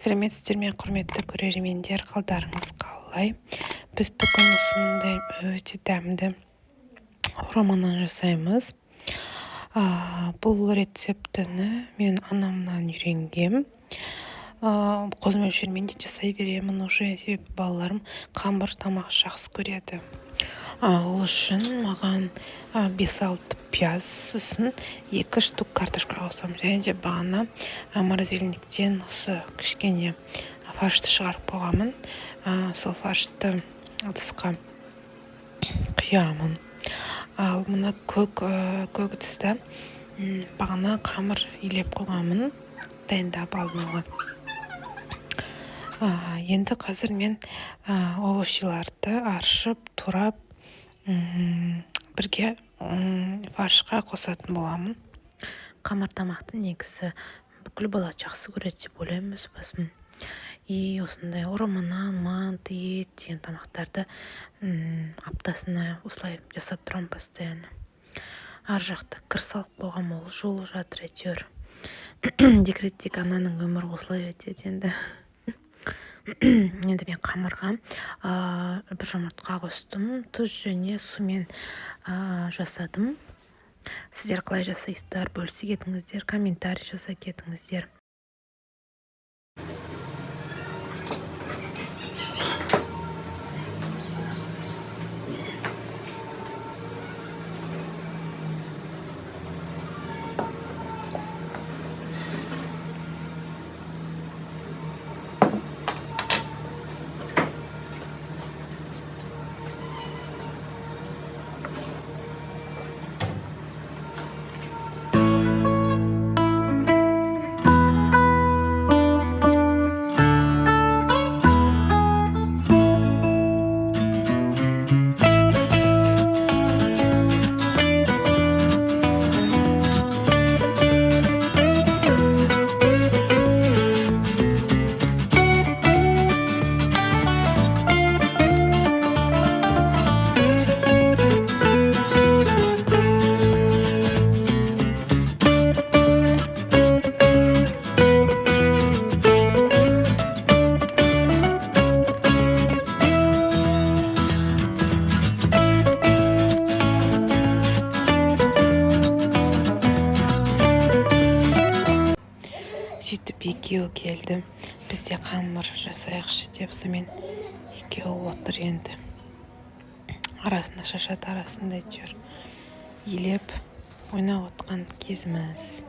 Сәлеметсіздер ме, құрметті көрермендер, қалдарыңыз қалай? Біз бүгін осындай өте дәмді романын жасаймыз. Бұл рецептіні мен анамнан үйренгем. Қос мөлшермен де жасай беремін уже, себебі балаларым қамыр тамақ жақсы көреді. Ол үшін маған 5-6 пияз, сосын 2 штук картошка қосамын. Және де бағана морозильниктен осы кішкене фаршты шығарып қойғанмын. Сол фаршты ыдысқа құямын. Ал мына көк ыдыста бағана қамыр илеп қойғанмын, дайындап алдым. Енді қазір мен овощиларды аршып, турап, бірге фаршқа қосатын боламын. Қамыр тамақты негізі бүкіл бала жақсы көреді деп ойлаймын өз басым. И осындай романнан, манты, ет деген тамақтарды аптасына осылай жасап тұрамын постоянно. Ар жақта кір салып қойғам, ол жол жатыр әйтеуір. Декреттегі ананың өмірі осылай өтеді енді. Енді мен қамырға бір жұмыртқа қостым, тұз және сумен жасадым. Сіздер қалай жасайсыздар, бөлісе кетіңіздер, комментарий жаза кетіңіздер. Сөйтіп екеуі келді. Бізде қамыр жасайықшы деп, сонымен екеуі отыр енді. Арасында шашады, арасында әйтеуір илеп ойнап отқан кезіміз.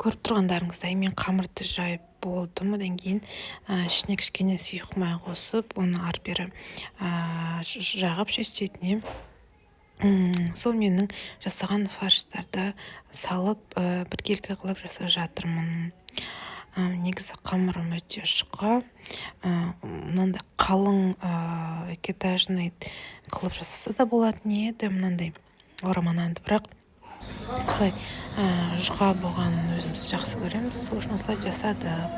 Көріп тұрғандарыңыздай мен қамырды жайып болдым. Одан кейін ішіне кішкене сұйық май қосып, оны ары-бері жағып шестетіне. Сол менің жасаған фарштарды салып, біркелкі қылып жасап жатырмын. Негізі қамырым өте жұқа. Мынандай қалың экетажный қылып жасаса да болатын еді, мынандай романанды, бірақ осылай жұқа болғанын өзіміз жақсы көреміз. Сол үшін осылай жасадық.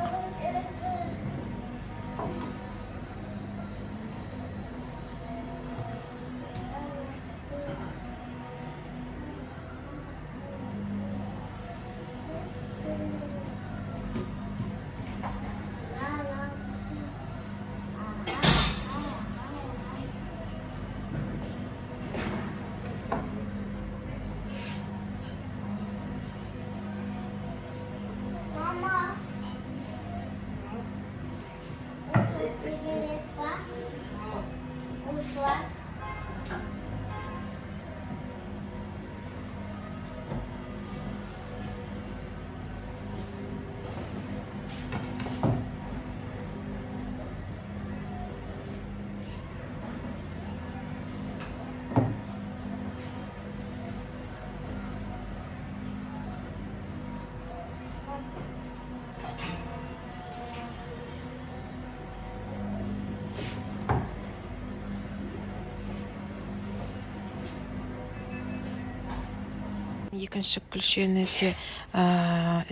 екінші күлшені де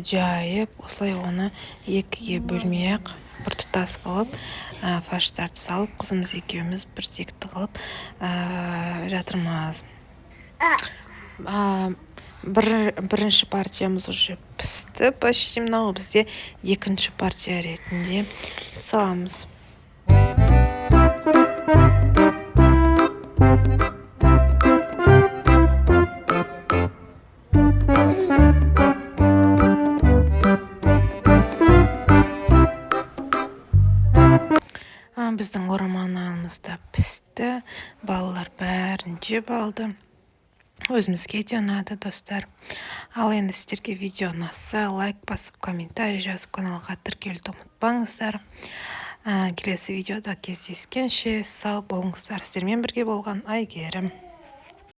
жайып, осылай оны екіге бөлмей-ақ біртұтас қылып фарштарды салып, қызымыз екеуміз біртекті қылып жатырмыз. Бірінші партиямыз уже пісті, почти. Мынау бізде екінші партия ретінде саламыз. Біздің ораманымыз да пісті, балалар бәрін жеп алды. Өзімізге де ұнады, достар. Ал енді сіздерге видео ұнаса, лайк басып, комментарий жазып, каналға тіркелуді ұмытпаңыздар. Келесі видеода кездескенше сау болыңыздар. Сіздермен бірге болған Айгерім.